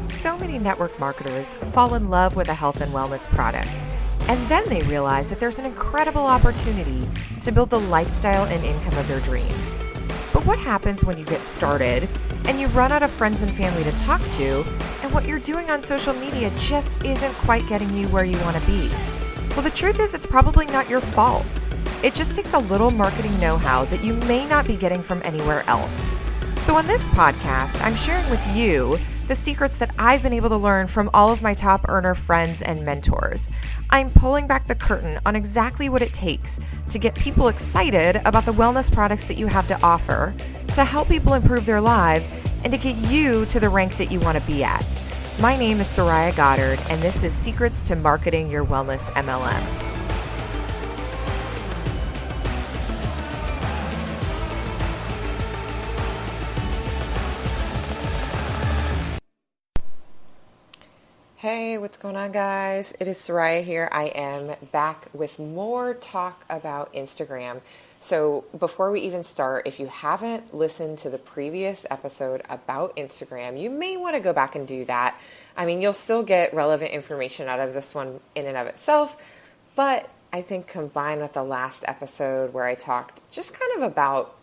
So many network marketers fall in love with a health and wellness product, and then they realize that there's an incredible opportunity to build the lifestyle and income of their dreams. But what happens when you get started and you run out of friends and family to talk to, and what you're doing on social media just isn't quite getting you where you want to be? Well, the truth is it's probably not your fault. It just takes a little marketing know-how that you may not be getting from anywhere else. So on this podcast, I'm sharing with you the secrets that I've been able to learn from all of my top earner friends and mentors. I'm pulling back the curtain on exactly what it takes to get people excited about the wellness products that you have to offer, to help people improve their lives, and to get you to the rank that you want to be at. My name is Soraya Goddard, and this is Secrets to Marketing Your Wellness MLM. Hey, what's going on, guys? It is Soraya here. I am back with more talk about Instagram. So before we even start, if you haven't listened to the previous episode about Instagram, you may want to go back and do that. I mean, you'll still get relevant information out of this one in and of itself, but I think combined with the last episode where I talked just kind of about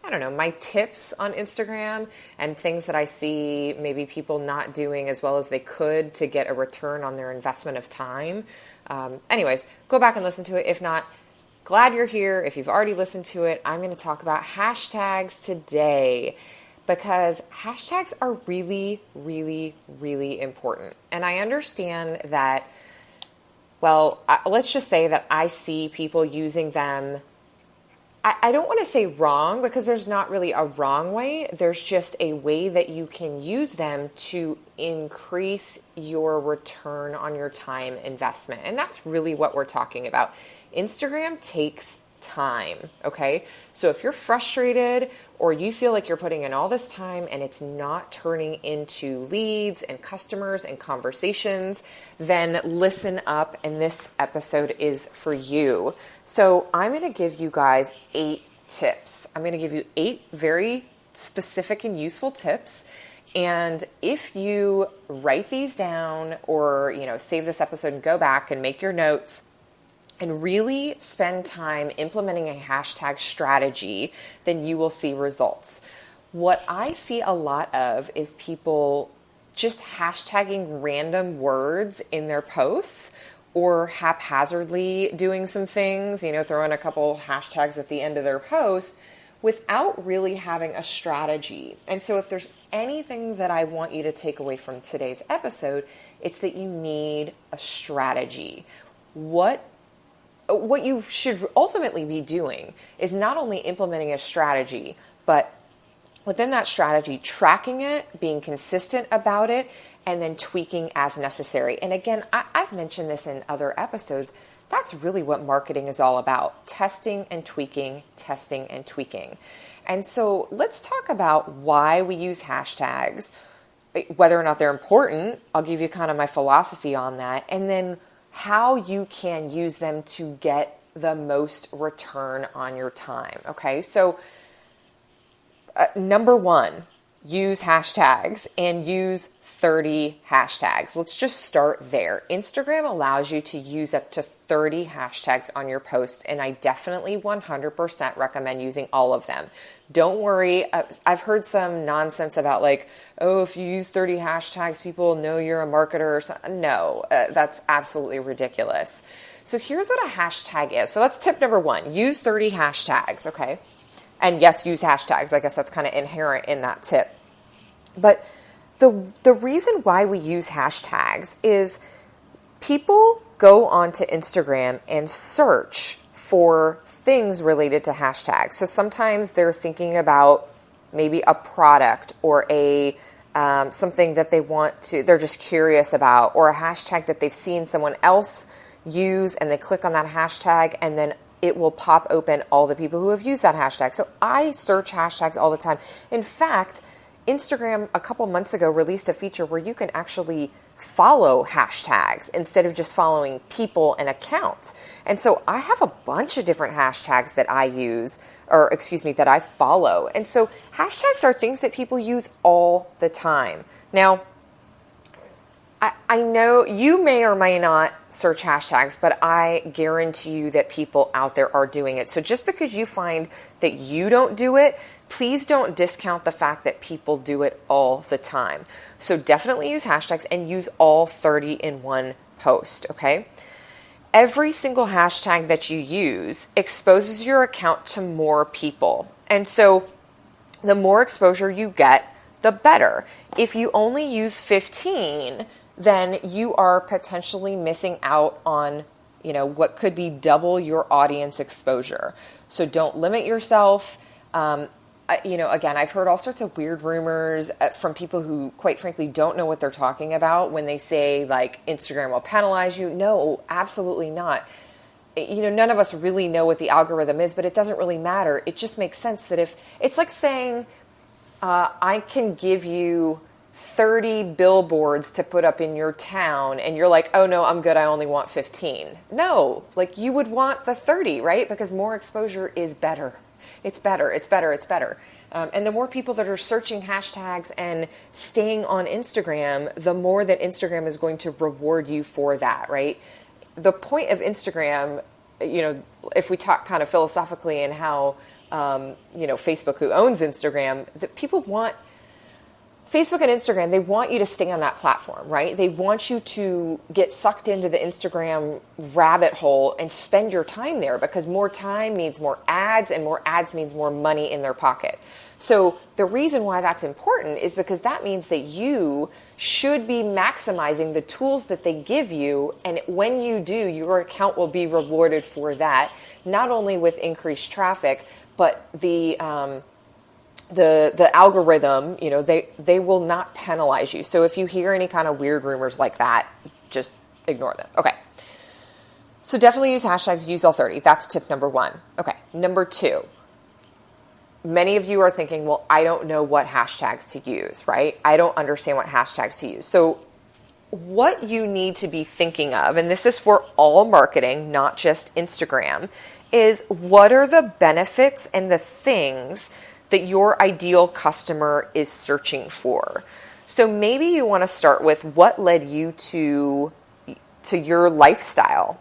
my tips on Instagram and things that I see maybe people not doing as well as they could to get a return on their investment of time. Anyways, go back and listen to it. If not, glad you're here. If you've already listened to it, I'm going to talk about hashtags today because hashtags are really, really, really important. And I understand that, let's just say that I see people using them. I don't want to say wrong because there's not really a wrong way. There's just a way that you can use them to increase your return on your time investment. And that's really what we're talking about. Instagram takes time, okay? So if you're frustrated or you feel like you're putting in all this time and it's not turning into leads and customers and conversations, then listen up, and this episode is for you. So I'm going to give you guys 8 tips. I'm going to give you 8 very specific and useful tips. And if you write these down or, save this episode and go back and make your notes, and really spend time implementing a hashtag strategy, then you will see results. What I see a lot of is people just hashtagging random words in their posts or haphazardly doing some things, throwing a couple hashtags at the end of their post without really having a strategy. And so if there's anything that I want you to take away from today's episode, it's that you need a strategy. What you should ultimately be doing is not only implementing a strategy, but within that strategy, tracking it, being consistent about it, and then tweaking as necessary. And again, I've mentioned this in other episodes. That's really what marketing is all about. Testing and tweaking, testing and tweaking. And so let's talk about why we use hashtags, whether or not they're important. I'll give you kind of my philosophy on that. And then how you can use them to get the most return on your time. Okay, so number 1, use hashtags and use 30 hashtags. Let's just start there. Instagram allows you to use up to 30 hashtags on your posts, and I definitely 100% recommend using all of them. Don't worry. I've heard some nonsense about if you use 30 hashtags, people know you're a marketer or something. No, that's absolutely ridiculous. So here's what a hashtag is. So that's tip number 1. Use 30 hashtags, okay? And yes, use hashtags. I guess that's kind of inherent in that tip. But the reason why we use hashtags is people go onto Instagram and search for things related to hashtags. So sometimes they're thinking about maybe a product or a something that they're just curious about, or a hashtag that they've seen someone else use, and they click on that hashtag and then it will pop open all the people who have used that hashtag. So I search hashtags all the time. In fact, Instagram a couple months ago released a feature where you can actually follow hashtags instead of just following people and accounts. And so I have a bunch of different hashtags that I use, that I follow. And so hashtags are things that people use all the time. Now, I know you may or may not search hashtags, but I guarantee you that people out there are doing it. So just because you find that you don't do it, please don't discount the fact that people do it all the time. So definitely use hashtags and use all 30 in one post, okay? Every single hashtag that you use exposes your account to more people. And so the more exposure you get, the better. If you only use 15, then you are potentially missing out on, what could be double your audience exposure. So don't limit yourself. Again, I've heard all sorts of weird rumors from people who, quite frankly, don't know what they're talking about when they say, like, Instagram will penalize you. No, absolutely not. None of us really know what the algorithm is, but it doesn't really matter. It just makes sense that if it's like saying, I can give you 30 billboards to put up in your town, and you're like, oh no, I'm good, I only want 15. No, like, you would want the 30, right? Because more exposure is better. It's better. And the more people that are searching hashtags and staying on Instagram, the more that Instagram is going to reward you for that, right? The point of Instagram, if we talk kind of philosophically and how, Facebook, who owns Instagram, that people want Facebook and Instagram, they want you to stay on that platform, right? They want you to get sucked into the Instagram rabbit hole and spend your time there, because more time means more ads, and more ads means more money in their pocket. So the reason why that's important is because that means that you should be maximizing the tools that they give you. And when you do, your account will be rewarded for that, not only with increased traffic, but the algorithm, they will not penalize you. So if you hear any kind of weird rumors like that, just ignore them. Okay. So definitely use hashtags, use all 30. That's tip number 1. Okay. Number 2. Many of you are thinking, well, I don't know what hashtags to use, right? I don't understand what hashtags to use. So what you need to be thinking of, and this is for all marketing, not just Instagram, is what are the benefits and the things that your ideal customer is searching for. So maybe you want to start with what led you to your lifestyle.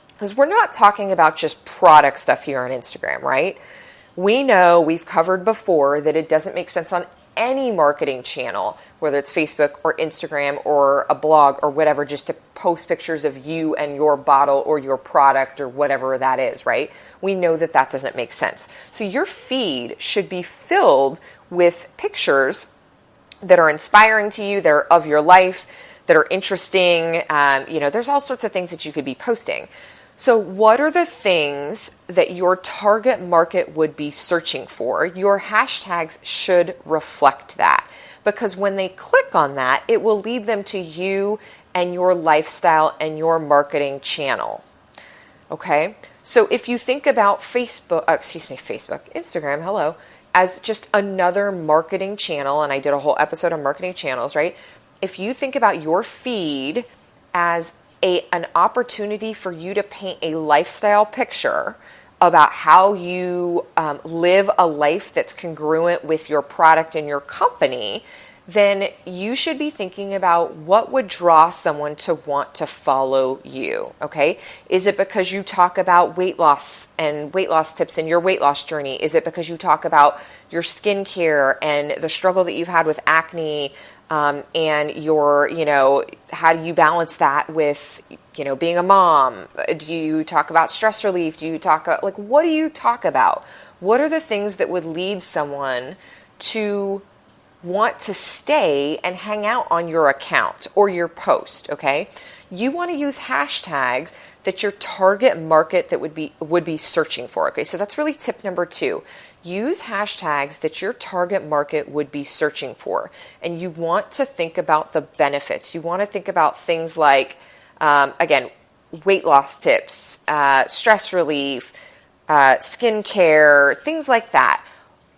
Because we're not talking about just product stuff here on Instagram, right? We know, we've covered before, that it doesn't make sense on any marketing channel, whether it's Facebook or Instagram or a blog or whatever, just to post pictures of you and your bottle or your product or whatever that is, right? We know that that doesn't make sense. So your feed should be filled with pictures that are inspiring to you, that are of your life, that are interesting. There's all sorts of things that you could be posting. So what are the things that your target market would be searching for? Your hashtags should reflect that, because when they click on that, it will lead them to you and your lifestyle and your marketing channel. Okay? So if you think about Instagram, as just another marketing channel, and I did a whole episode on marketing channels, right? If you think about your feed as an opportunity for you to paint a lifestyle picture about how you live a life that's congruent with your product and your company, then you should be thinking about what would draw someone to want to follow you, okay? Is it because you talk about weight loss and weight loss tips in your weight loss journey? Is it because you talk about your skincare and the struggle that you've had with acne, and your, how do you balance that with, being a mom? Do you talk about stress relief? Do you talk about, what do you talk about? What are the things that would lead someone to want to stay and hang out on your account or your post, okay? You want to use hashtags that your target market that would be searching for, okay? So that's really tip number 2. Use hashtags that your target market would be searching for. And you want to think about the benefits. You want to think about things like, again, weight loss tips, stress relief, skincare, things like that.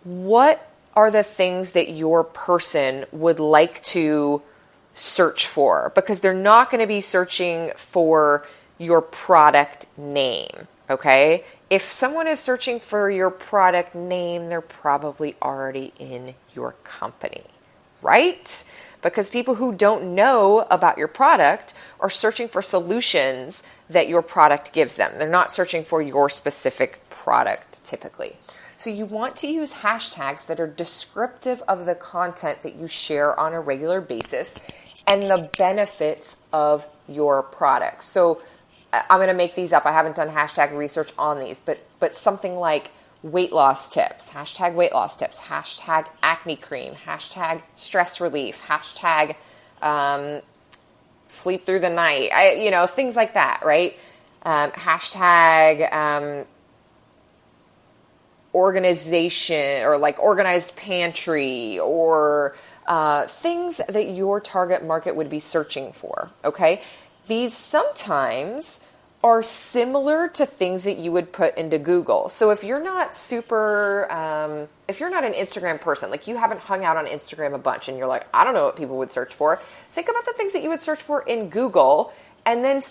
What are the things that your person would like to search for? Because they're not going to be searching for your product name, okay? If someone is searching for your product name, they're probably already in your company, right? because people who don't know about your product are searching for solutions that your product gives them. They're not searching for your specific product typically. So you want to use hashtags that are descriptive of the content that you share on a regular basis and the benefits of your product. So I'm going to make these up. I haven't done hashtag research on these, but something like weight loss tips, hashtag weight loss tips, hashtag acne cream, hashtag stress relief, hashtag sleep through the night, things like that, right? Hashtag organization, or like organized pantry, or things that your target market would be searching for, okay? These sometimes are similar to things that you would put into Google. So if you're not if you're not an Instagram person, like you haven't hung out on Instagram a bunch and you're like, I don't know what people would search for, think about the things that you would search for in Google, and then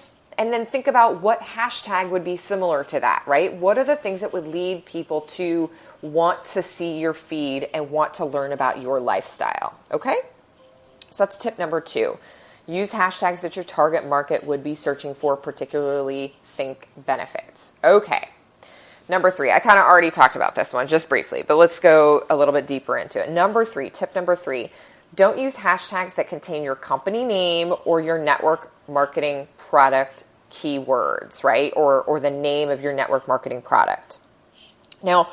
think about what hashtag would be similar to that, right? What are the things that would lead people to want to see your feed and want to learn about your lifestyle, okay? So that's tip number 2. Use hashtags that your target market would be searching for, particularly think benefits. Okay. Number 3, I kind of already talked about this one just briefly, but let's go a little bit deeper into it. Tip number 3, don't use hashtags that contain your company name or your network marketing product keywords, right? Or the name of your network marketing product. Now,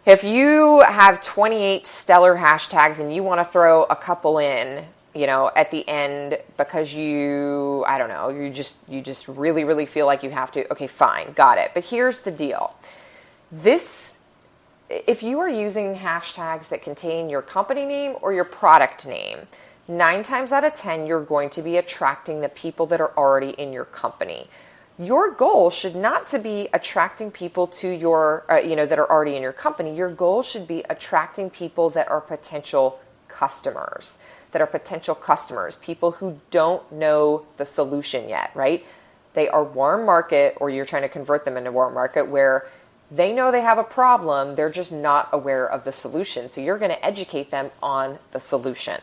if you have 28 stellar hashtags and you want to throw a couple in, at the end because you just really, really feel like you have to, okay, fine, got it. But here's the deal. If you are using hashtags that contain your company name or your product name, 9 times out of 10, you're going to be attracting the people that are already in your company. Your goal should not to be attracting people to your, that are already in your company. Your goal should be attracting people that are potential customers, people who don't know the solution yet, right? They are warm market, or you're trying to convert them into warm market where they know they have a problem. They're just not aware of the solution. So you're going to educate them on the solution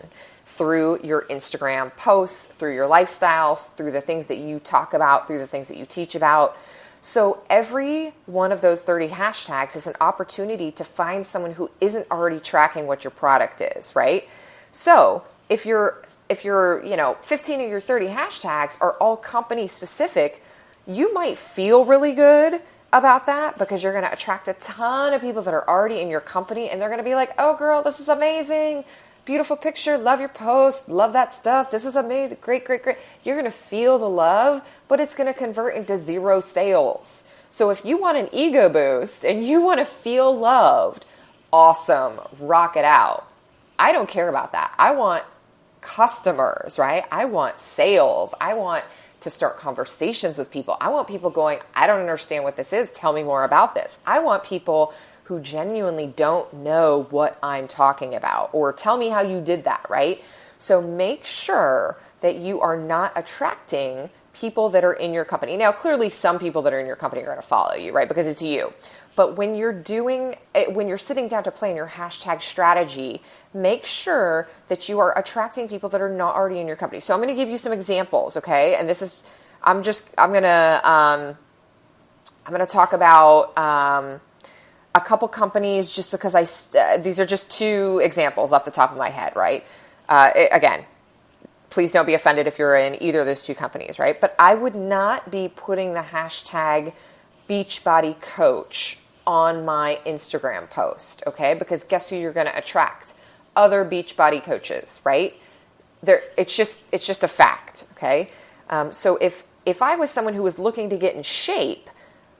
through your Instagram posts, through your lifestyles, through the things that you talk about, through the things that you teach about. So every one of those 30 hashtags is an opportunity to find someone who isn't already tracking what your product is, right? So if you're 15 of your 30 hashtags are all company specific, you might feel really good about that because you're going to attract a ton of people that are already in your company, and they're going to be like, oh girl, this is amazing. Beautiful picture. Love your post. Love that stuff. This is amazing. Great, great, great. You're going to feel the love, but it's going to convert into 0 sales. So if you want an ego boost and you want to feel loved, awesome. Rock it out. I don't care about that. I want customers, right? I want sales. I want to start conversations with people. I want people going, I don't understand what this is. Tell me more about this. I want people who genuinely don't know what I'm talking about, or tell me how you did that, right? So make sure that you are not attracting people that are in your company. Now, clearly some people that are in your company are going to follow you, right? Because it's you. But when you're sitting down to plan your hashtag strategy, make sure that you are attracting people that are not already in your company. So I'm going to give you some examples, okay? And this is, I'm going to talk about a couple companies just because these are just 2 examples off the top of my head, right? Again, please don't be offended if you're in either of those 2 companies, right? But I would not be putting the hashtag Beachbody Coach on my Instagram post, okay? Because guess who you're going to attract? Other Beachbody coaches, right? It's just a fact, okay? So if I was someone who was looking to get in shape,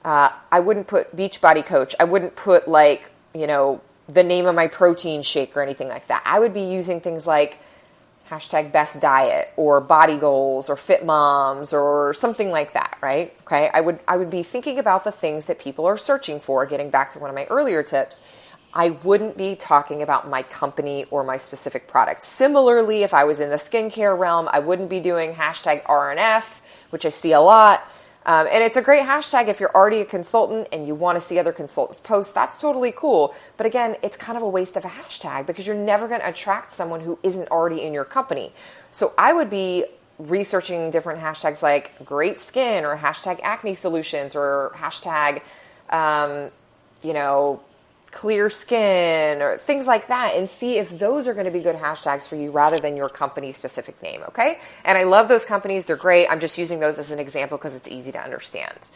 I wouldn't put Beachbody Coach. I wouldn't put the name of my protein shake or anything like that. I would be using things like hashtag best diet or body goals or fit moms or something like that, right? Okay. I would be thinking about the things that people are searching for, getting back to one of my earlier tips. I wouldn't be talking about my company or my specific product. Similarly, if I was in the skincare realm, I wouldn't be doing hashtag RNF, which I see a lot. And it's a great hashtag if you're already a consultant and you want to see other consultants post. That's totally cool. But again, it's kind of a waste of a hashtag because you're never going to attract someone who isn't already in your company. So I would be researching different hashtags like great skin or hashtag acne solutions or hashtag, clear skin or things like that, and see if those are going to be good hashtags for you rather than your company specific name. Okay. And I love those companies. They're great. I'm just using those as an example because it's easy to understand.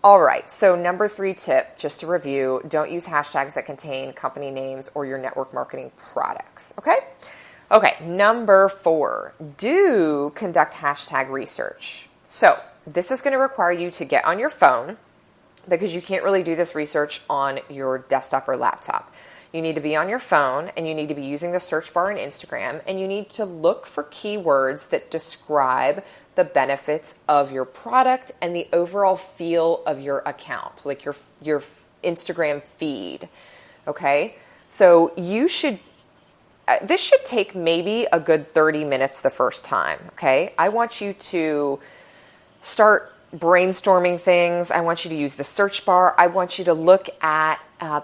All right. So number 3 tip, just to review, don't use hashtags that contain company names or your network marketing products. Okay. Okay. Number 4, do conduct hashtag research. So this is going to require you to get on your phone, because you can't really do this research on your desktop or laptop. You need to be on your phone and you need to be using the search bar in Instagram, and you need to look for keywords that describe the benefits of your product and the overall feel of your account, like your Instagram feed. Okay? So you should, this should take maybe a good 30 minutes the first time. Okay? I want you to start brainstorming things. I want you to use the search bar. I want you to look at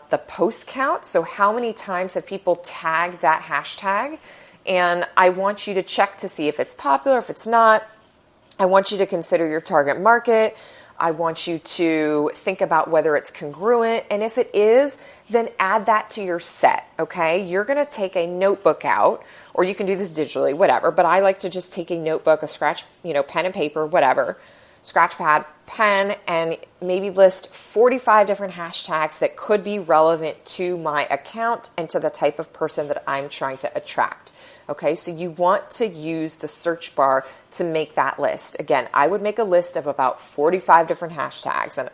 the post count. So how many times have people tagged that hashtag? And I want you to check to see if it's popular, if it's not. I want you to consider your target market. I want you to think about whether it's congruent. And if it is, then add that to your set. Okay. You're going to take a notebook out, or you can do this digitally, whatever. But I like to just take a notebook, a scratch, pen and paper, whatever, scratch pad, pen, and maybe list 45 different hashtags that could be relevant to my account and to the type of person that I'm trying to attract. Okay, so you want to use the search bar to make that list. Again, I would make a list of about 45 different hashtags, and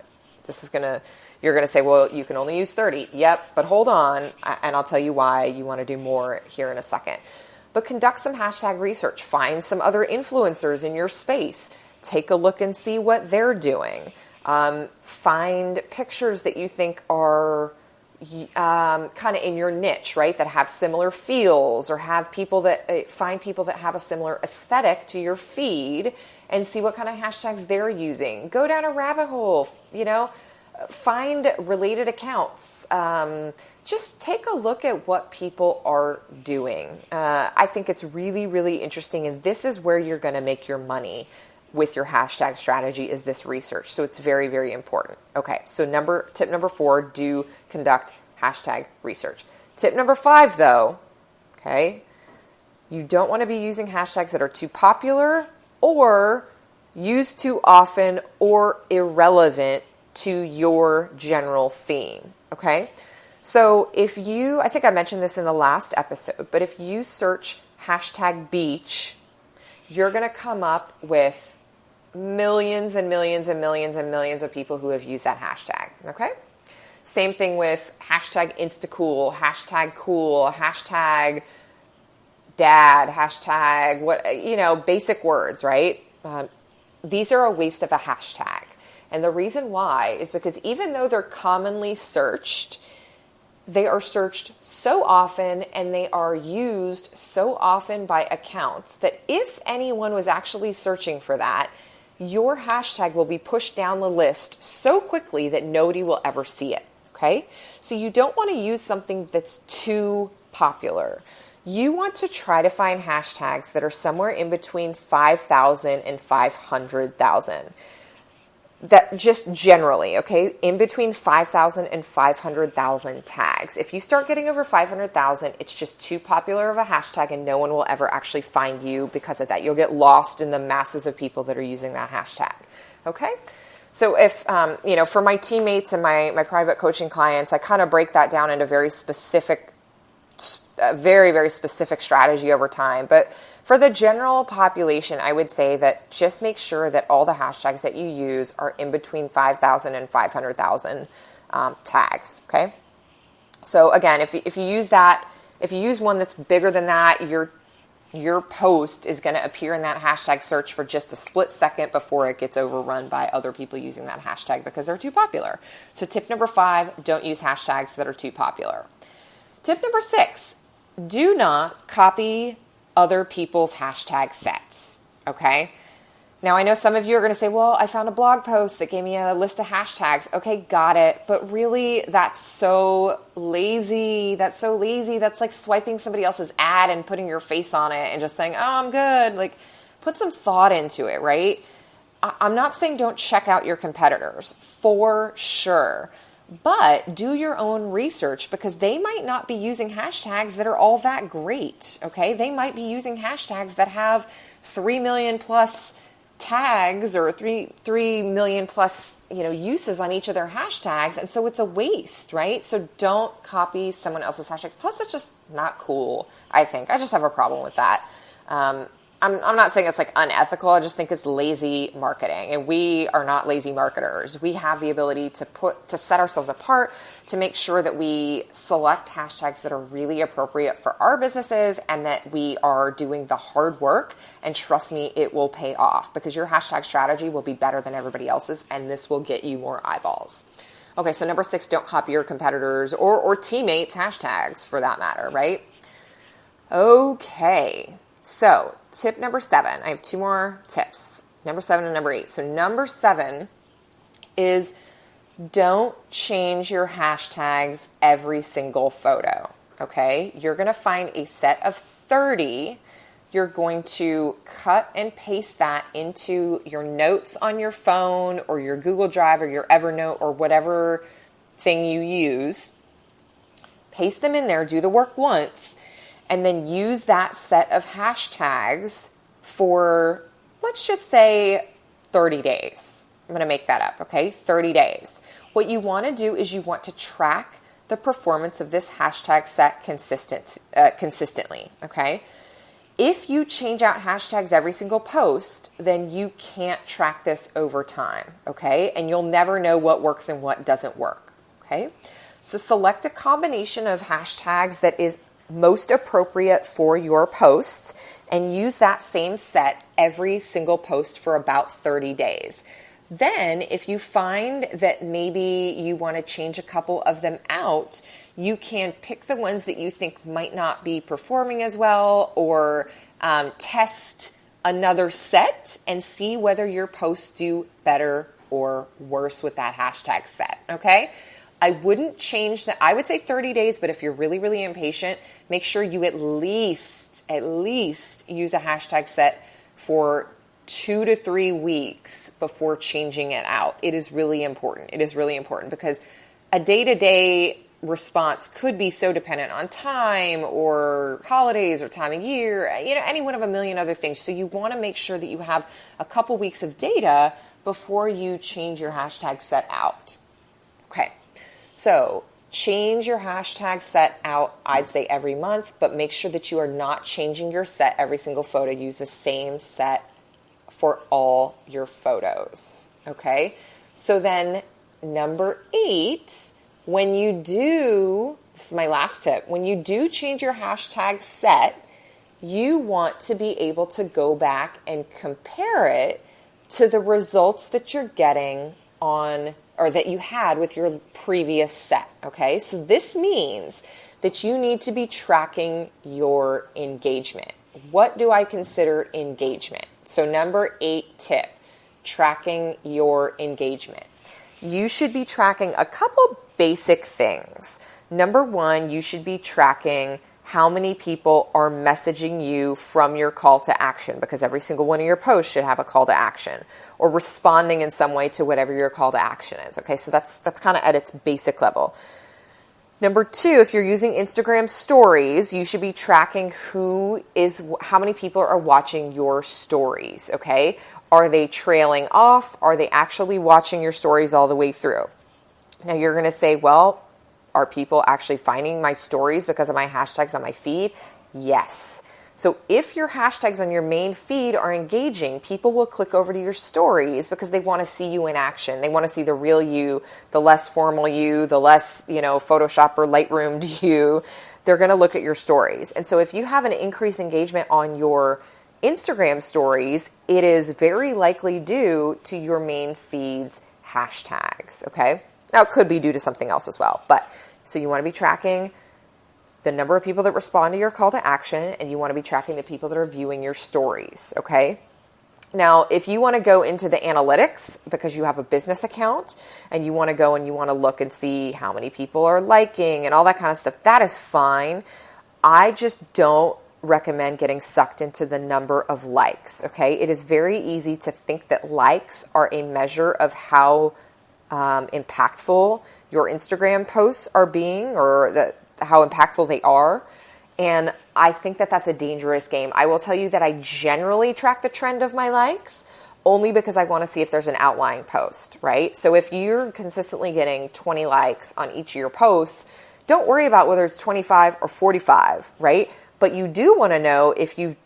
you're going to say, well, you can only use 30. Yep, but hold on, and I'll tell you why you want to do more here in a second. But conduct some hashtag research. Find some other influencers in your space. Take a look and see what they're doing. Find pictures that you think are kind of in your niche, right? That have similar feels, or have people that find people that have a similar aesthetic to your feed, and see what kind of hashtags they're using. Go down a rabbit hole, find related accounts. Just take a look at what people are doing. I think it's really, really interesting, and this is where you're going to make your money with your hashtag strategy, is this research. So it's very, very important. Okay, so tip number 4, do conduct hashtag research. Tip number 5, though, okay, you don't want to be using hashtags that are too popular or used too often or irrelevant to your general theme, okay? So I think I mentioned this in the last episode, but if you search hashtag beach, you're going to come up with millions and millions and millions and millions of people who have used that hashtag, okay? Same thing with hashtag Instacool, hashtag cool, hashtag dad, hashtag basic words, right? These are a waste of a hashtag. And the reason why is because even though they're commonly searched, they are searched so often and they are used so often by accounts that if anyone was actually searching for that, your hashtag will be pushed down the list so quickly that nobody will ever see it, okay? So you don't want to use something that's too popular. You want to try to find hashtags that are somewhere in between 5,000 and 500,000. That just generally, okay, in between 5,000 and 500,000 tags. If you start getting over 500,000, it's just too popular of a hashtag and no one will ever actually find you because of that. You'll get lost in the masses of people that are using that hashtag, okay? So if, for my teammates and my private coaching clients, I kind of break that down into very, very specific strategy over time. But for the general population, I would say that just make sure that all the hashtags that you use are in between 5,000 and 500,000 tags, okay? So again, if you use one that's bigger than that, your post is going to appear in that hashtag search for just a split second before it gets overrun by other people using that hashtag because they're too popular. So tip number 5, don't use hashtags that are too popular. Tip number 6, do not copy other people's hashtag sets, okay? Now, I know some of you are going to say, well, I found a blog post that gave me a list of hashtags. Okay, got it. But really, that's so lazy. That's like swiping somebody else's ad and putting your face on it and just saying, oh, I'm good. Like, put some thought into it, right? I'm not saying don't check out your competitors, for sure. But do your own research, because they might not be using hashtags that are all that great, okay? They might be using hashtags that have 3 million plus tags or 3 million plus, uses on each of their hashtags. And so it's a waste, right? So don't copy someone else's hashtags. Plus, it's just not cool, I think. I just have a problem with that. I'm not saying it's like unethical. I just think it's lazy marketing, and we are not lazy marketers. We have the ability to set ourselves apart, to make sure that we select hashtags that are really appropriate for our businesses, and that we are doing the hard work. And trust me, it will pay off, because your hashtag strategy will be better than everybody else's, and this will get you more eyeballs. Okay, so number 6, don't copy your competitors or teammates' hashtags for that matter, right? Okay. So, tip number 7, I have 2 more tips, number 7 and number 8. So number 7 is don't change your hashtags every single photo, okay? You're going to find a set of 30. You're going to cut and paste that into your notes on your phone or your Google Drive or your Evernote or whatever thing you use. Paste them in there, do the work once, and then use that set of hashtags for, let's just say, 30 days. I'm going to make that up, okay? 30 days. What you want to do is you want to track the performance of this hashtag set consistently, okay? If you change out hashtags every single post, then you can't track this over time, okay? And you'll never know what works and what doesn't work, okay? So select a combination of hashtags that is most appropriate for your posts and use that same set every single post for about 30 days. Then if you find that maybe you want to change a couple of them out, you can pick the ones that you think might not be performing as well, or test another set and see whether your posts do better or worse with that hashtag set, okay? I wouldn't change that. I would say 30 days, but if you're really, really impatient, make sure you at least use a hashtag set for 2 to 3 weeks before changing it out. It is really important. It is really important because a day-to-day response could be so dependent on time or holidays or time of year, any one of a million other things. So you want to make sure that you have a couple weeks of data before you change your hashtag set out. Okay. So change your hashtag set out, I'd say every month, but make sure that you are not changing your set every single photo. Use the same set for all your photos, okay? So then number 8, when you do, this is my last tip, when you do change your hashtag set, you want to be able to go back and compare it to the results that you're getting on, or that you had with your previous set, okay? So this means that you need to be tracking your engagement. What do I consider engagement? So number 8 tip, tracking your engagement. You should be tracking a couple basic things. Number 1, you should be tracking how many people are messaging you from your call to action, because every single one of your posts should have a call to action, or responding in some way to whatever your call to action is. Okay, so that's kind of at its basic level. Number 2, if you're using Instagram stories, you should be tracking how many people are watching your stories. Okay, are they trailing off? Are they actually watching your stories all the way through? Now you're going to say, well, are people actually finding my stories because of my hashtags on my feed? Yes. So if your hashtags on your main feed are engaging, people will click over to your stories because they want to see you in action. They want to see the real you, the less formal you, the less, Photoshop or Lightroomed you. They're going to look at your stories. And so if you have an increased engagement on your Instagram stories, it is very likely due to your main feed's hashtags, okay? Now, it could be due to something else as well. So you want to be tracking the number of people that respond to your call to action, and you want to be tracking the people that are viewing your stories, okay? Now, if you want to go into the analytics because you have a business account and you want to go and you want to look and see how many people are liking and all that kind of stuff, that is fine. I just don't recommend getting sucked into the number of likes, okay? It is very easy to think that likes are a measure of how impactful your Instagram posts are being, or how impactful they are. And I think that that's a dangerous game. I will tell you that I generally track the trend of my likes only because I want to see if there's an outlying post, right? So if you're consistently getting 20 likes on each of your posts, don't worry about whether it's 25 or 45, right? But you do want to know if you've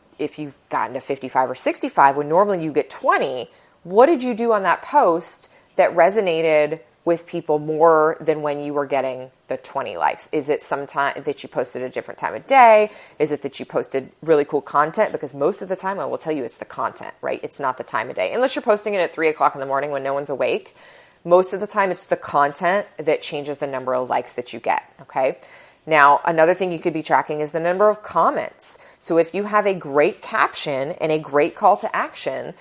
gotten to 55 or 65 when normally you get 20, what did you do on that post that resonated with people more than when you were getting the 20 likes? Is it sometime that you posted a different time of day? Is it that you posted really cool content? Because most of the time I will tell you it's the content, right? It's not the time of day. Unless you're posting it at 3 o'clock in the morning when no one's awake. Most of the time it's the content that changes the number of likes that you get, okay? Now, another thing you could be tracking is the number of comments. So if you have a great caption and a great call to action,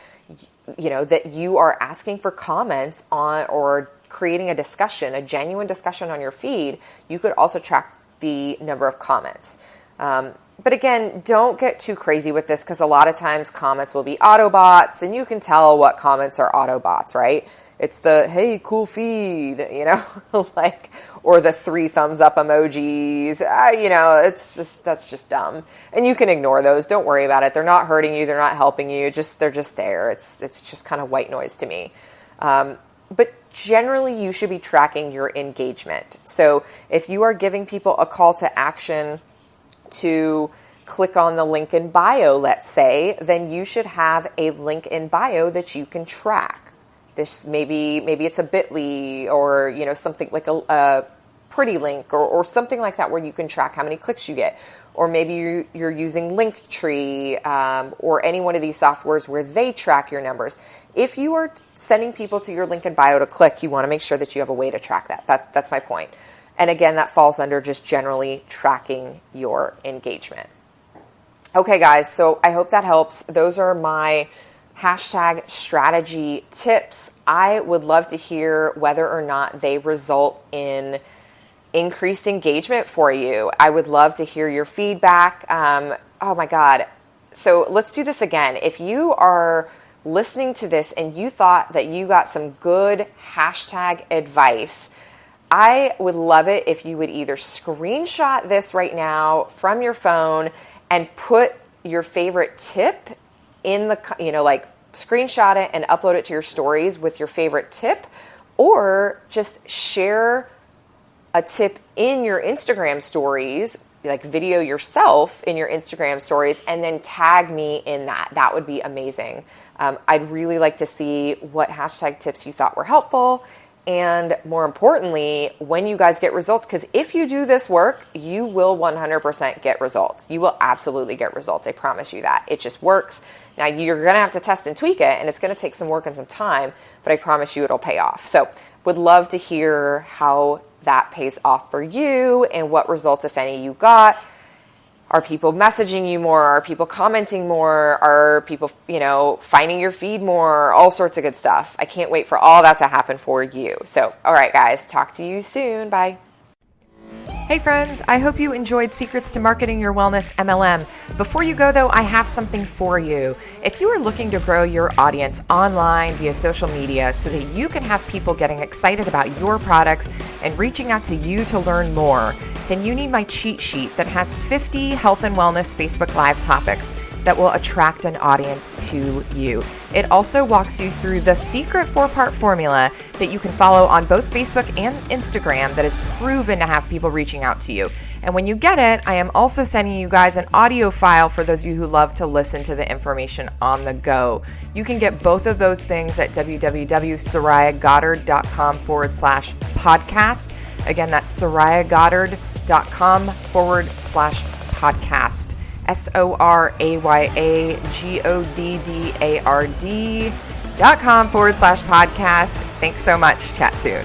you know, that you are asking for comments on, or creating a discussion, a genuine discussion on your feed, you could also track the number of comments. But again, don't get too crazy with this because a lot of times comments will be Autobots, and you can tell what comments are Autobots, right? It's the, hey, cool feed, you know, like, or the 3 thumbs up emojis, you know, that's just dumb. And you can ignore those. Don't worry about it. They're not hurting you. They're not helping you. They're just there. It's just kind of white noise to me. But generally you should be tracking your engagement. So if you are giving people a call to action to click on the link in bio, let's say, then you should have a link in bio that you can track. This maybe it's a bit.ly, or, you know, something like a pretty link or something like that where you can track how many clicks you get. Or maybe you're using Linktree or any one of these softwares where they track your numbers. If you are sending people to your link in bio to click, you want to make sure that you have a way to track that. That's my point. And again, that falls under just generally tracking your engagement. Okay, guys, so I hope that helps. Those are my hashtag strategy tips. I would love to hear whether or not they result in increased engagement for you. I would love to hear your feedback. Oh my God. So let's do this again. If you are listening to this and you thought that you got some good hashtag advice, I would love it if you would either screenshot this right now from your phone and put your favorite tip in the, you know, like screenshot it and upload it to your stories with your favorite tip, or just share a tip in your Instagram stories, like video yourself in your Instagram stories, and then tag me in that. That would be amazing. I'd really like to see what hashtag tips you thought were helpful, and more importantly, when you guys get results, because if you do this work, you will 100% get results. You will absolutely get results. I promise you that. It just works. Now, you're going to have to test and tweak it, and it's going to take some work and some time, but I promise you it'll pay off. So would love to hear how that pays off for you and what results, if any, you got. Are people messaging you more? Are people commenting more? Are people, you know, finding your feed more? All sorts of good stuff. I can't wait for all that to happen for you. So, all right, guys, talk to you soon. Bye. Hey friends, I hope you enjoyed Secrets to Marketing Your Wellness MLM. Before you go though, I have something for you. If you are looking to grow your audience online via social media so that you can have people getting excited about your products and reaching out to you to learn more, then you need my cheat sheet that has 50 health and wellness Facebook Live topics that will attract an audience to you. It also walks you through the secret 4-part formula that you can follow on both Facebook and Instagram that is proven to have people reaching out to you. And when you get it, I am also sending you guys an audio file for those of you who love to listen to the information on the go. You can get both of those things at www.sorayagoddard.com/podcast. Again, that's sorayagoddard.com/podcast. SORAYAGODDARD.com/podcast. Thanks so much. Chat soon.